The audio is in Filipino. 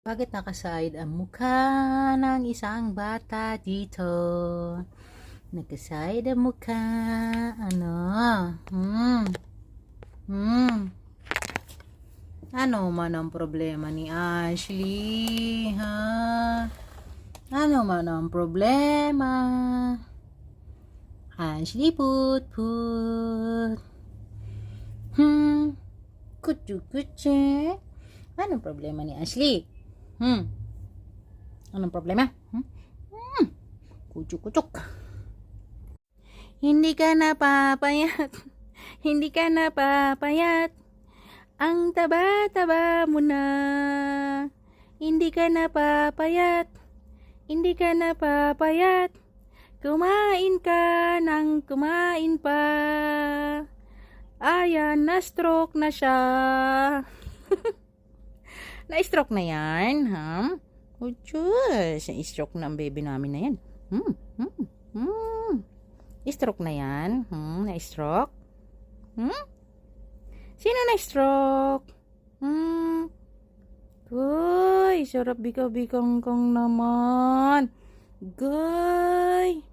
Bakit nakaside ang mukha ng isang bata dito? Nakaside ang mukha. Ano? Ano man ang problema ni Ashley? Ha? Ano man ang problema? Ashley put. Kutsu. Anong problema ni Ashley? Anong problema? Kutsuk. Hindi ka napapayat. Hindi ka napapayat. Ang taba-taba mo na. Hindi ka napapayat. Hindi ka napapayat. Kumain ka ng kumain pa. Ayan, na-stroke na siya. Na-stroke na yan, ha? Oh, Diyos. Na-stroke na ang baby namin na yan. Stroke na yan. Na-stroke? Sino na-stroke? Goy, sarap bikaw-bikang kang naman. Goy.